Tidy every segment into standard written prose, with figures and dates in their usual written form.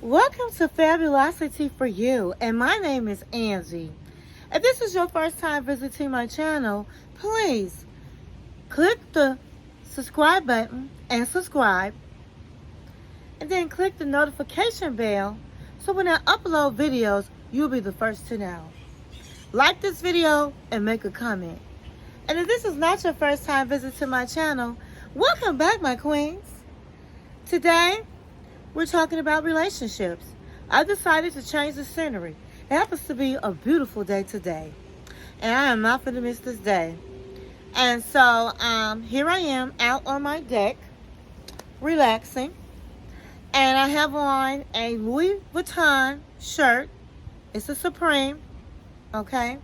Welcome to Fabulosity for You, and my name is Angie. If this is your first time visiting my channel, please click the subscribe button and subscribe, and then click the notification bell so when I upload videos, you'll be the first to know. Like this video and make a comment. And if this is not your first time visiting my channel, welcome back, my queens. Today, we're talking about relationships. I decided to change the scenery. It happens to be a beautiful day today, and I am not going to miss this day. And so here I am out on my deck, relaxing, and I have on a Louis Vuitton shirt. It's a Supreme, okay?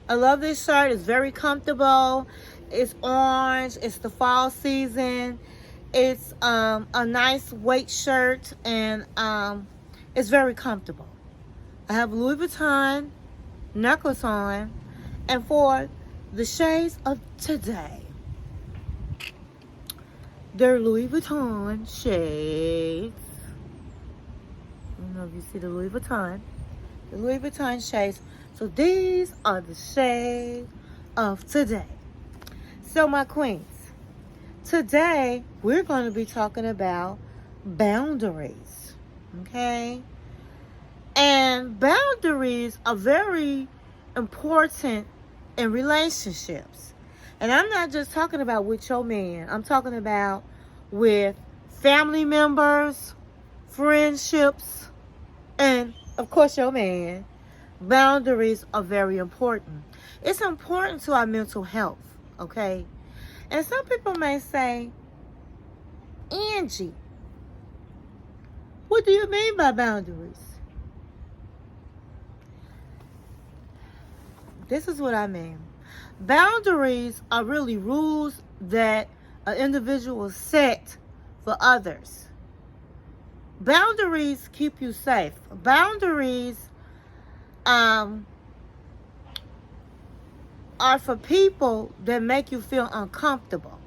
I love this shirt. It's very comfortable. It's orange. It's the fall season. It's a nice weight shirt, and it's very comfortable. I have Louis Vuitton necklace on, and for the shades of today, they're Louis Vuitton shades. I don't know if you see the Louis Vuitton. The Louis Vuitton shades. So these are the shades of today. So my queens, today, we're going to be talking about boundaries, okay? And boundaries are very important in relationships. And I'm not just talking about with your man. I'm talking about with family members, friendships, and, of course, your man. Boundaries are very important. It's important to our mental health, okay? And some people may say, Angie, what do you mean by boundaries? This is what I mean. Boundaries are really rules that an individual set for others. Boundaries keep you safe. Boundaries are for people that make you feel uncomfortable.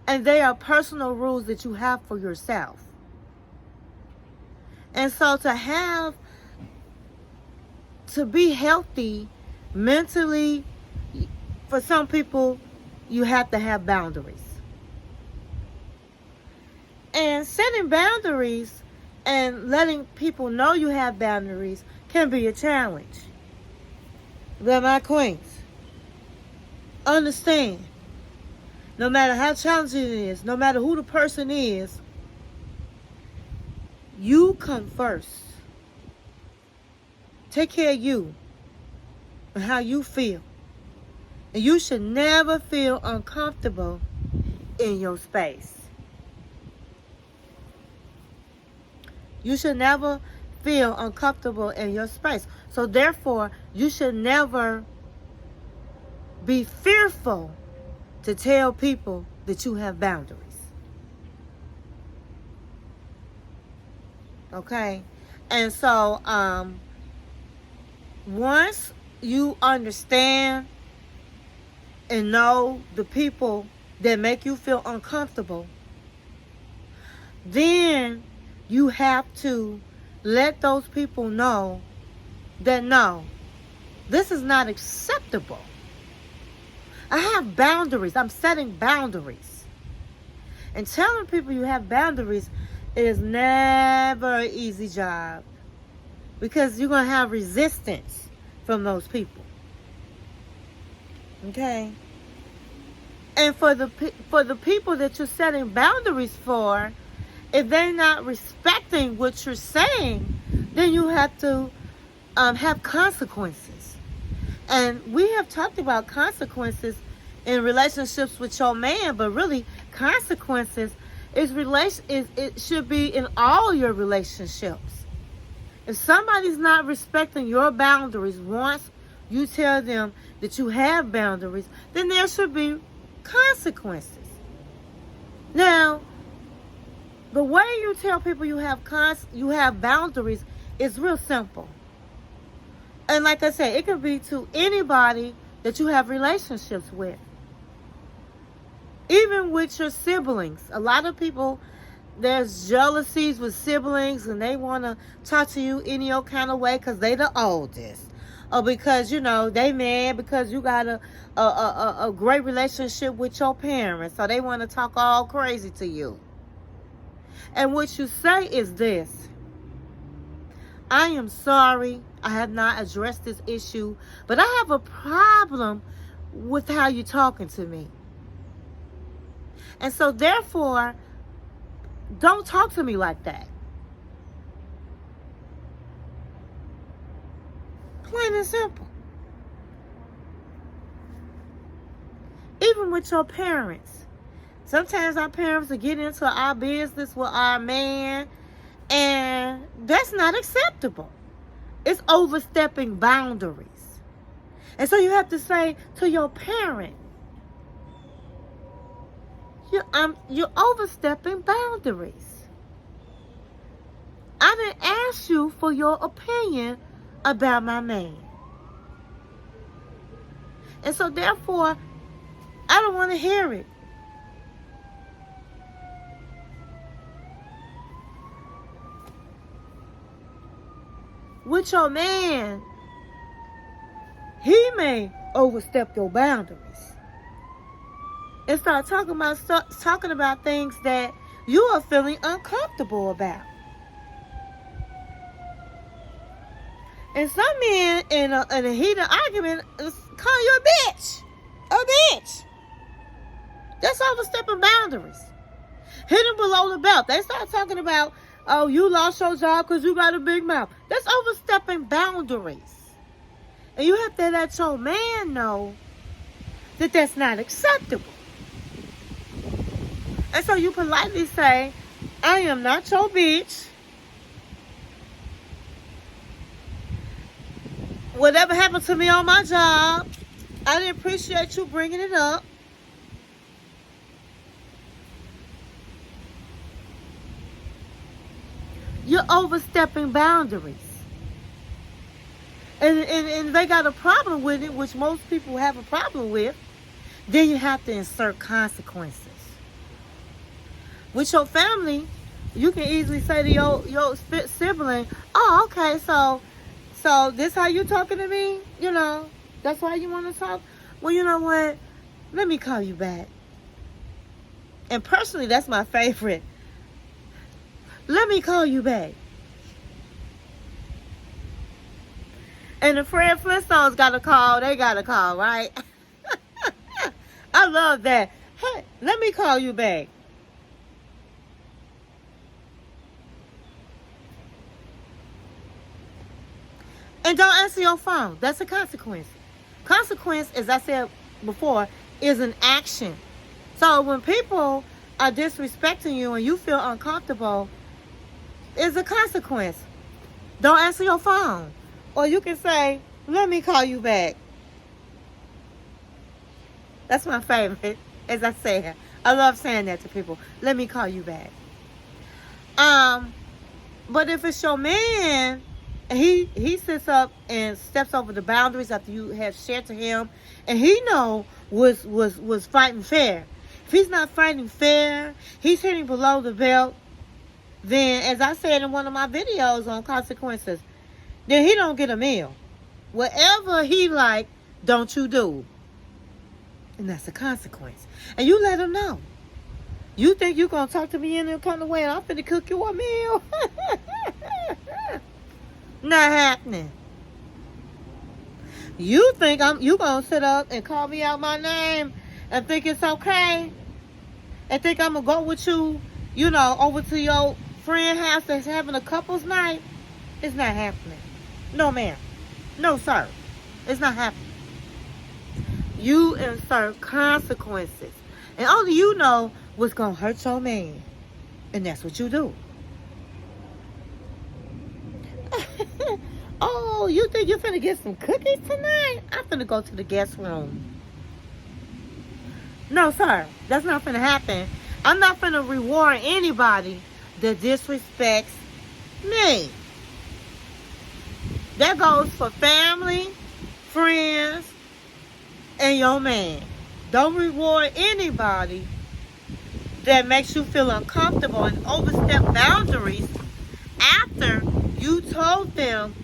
And they are personal rules that you have for yourself. And so to be healthy mentally, for some people, you have to have boundaries. And setting boundaries and letting people know you have boundaries can be a challenge. But my queens, understand, no matter how challenging it is, no matter who the person is, you come first. Take care of you and how you feel. And you should never feel uncomfortable in your space. You should never feel uncomfortable in your space. So therefore, you should never be fearful to tell people that you have boundaries. Okay? And so, once you understand and know the people that make you feel uncomfortable, then you have to let those people know that no, this is not acceptable. I have boundaries. I'm setting boundaries. And telling people you have boundaries is never an easy job, because you're going to have resistance from those people. Okay? And for the people that you're setting boundaries for, if they're not respecting what you're saying, then you have to have consequences. And we have talked about consequences in relationships with your man, but really consequences it should be in all your relationships. If somebody's not respecting your boundaries once you tell them that you have boundaries, then there should be consequences. Now, the way you tell people you have boundaries is real simple. And like I said, it could be to anybody that you have relationships with. Even with your siblings. A lot of people there's jealousies with siblings and they want to talk to you any old kind of way because they the oldest. Or because, they mad because you got a great relationship with your parents. So they want to talk all crazy to you. And what you say is this: I am sorry I have not addressed this issue, but I have a problem with how you're talking to me. And so therefore, don't talk to me like that. Plain and simple. Even with your parents. Sometimes our parents will get into our business with our man, and that's not acceptable. It's overstepping boundaries. And so you have to say to your parent, you're overstepping boundaries. I didn't ask you for your opinion about my man. And so therefore, I don't want to hear it. With your man, he may overstep your boundaries and start talking about things that you are feeling uncomfortable about. And some men in a heated argument call you a bitch. A bitch. That's overstepping boundaries. Hidden below the belt. They start talking about, oh, you lost your job because you got a big mouth. That's overstepping boundaries. And you have to let your man know that that's not acceptable. And so you politely say, I am not your bitch. Whatever happened to me on my job, I didn't appreciate you bringing it up. You're overstepping boundaries. And they got a problem with it, which most people have a problem with. Then you have to insert consequences. With your family, you can easily say to your sibling, oh, okay, so this how you talking to me? That's why you want to talk? Well, you know what? Let me call you back. And personally, that's my favorite. Let me call you back. And the Fred Flintstones got a call. They got a call, right? I love that. Hey, let me call you back. And don't answer your phone. That's a consequence. Consequence, as I said before, is an action. So when people are disrespecting you and you feel uncomfortable, it's a consequence. Don't answer your phone. Or you can say, let me call you back. That's my favorite, as I said. I love saying that to people. Let me call you back. But if it's your man, he sits up and steps over the boundaries after you have shared to him, and he was fighting fair. If he's not fighting fair, he's hitting below the belt, then, as I said in one of my videos on consequences, then he don't get a meal. Whatever he like, don't you do. And that's a consequence. And you let him know. You think you're going to talk to me in any kind of way and I'm finna cook you a meal? Not happening. You think you going to sit up and call me out my name and think it's okay? And think I'm going to go with you, over to your friend house that's having a couple's night? It's not happening. No, ma'am. No, sir. It's not happening. You insert consequences. And only you know what's going to hurt your man. And that's what you do. Oh, you think you're finna get some cookies tonight? I'm finna go to the guest room. No, sir. That's not finna happen. I'm not finna reward anybody that disrespects me. That goes for family, friends, and your man. Don't reward anybody that makes you feel uncomfortable and overstep boundaries after you told them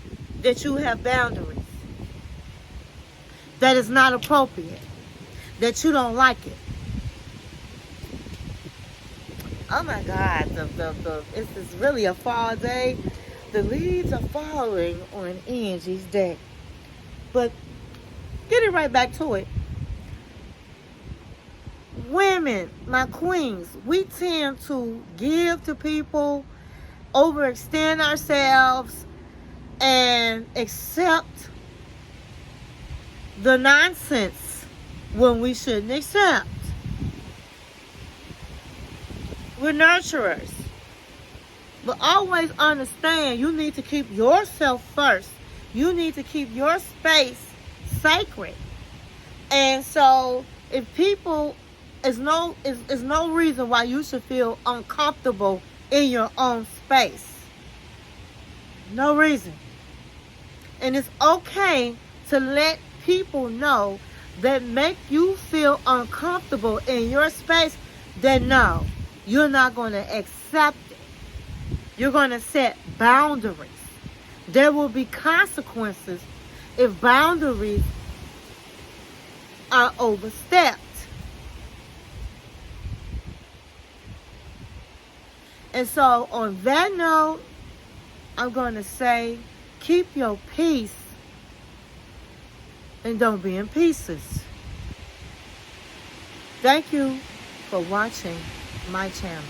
that you have boundaries, that is not appropriate, that you don't like it. Oh my God, this is really a fall day. The leaves are falling on Angie's day. But getting right back to it. Women, my queens, we tend to give to people, overextend ourselves, and accept the nonsense when we shouldn't accept. We're nurturers. But always understand you need to keep yourself first. You need to keep your space sacred. And so if people, is no reason why you should feel uncomfortable in your own space. No reason. And it's okay to let people know that make you feel uncomfortable in your space, that no, you're not going to accept it. You're going to set boundaries. There will be consequences if boundaries are overstepped. And so on that note, I'm going to say, keep your peace and don't be in pieces. Thank you for watching my channel.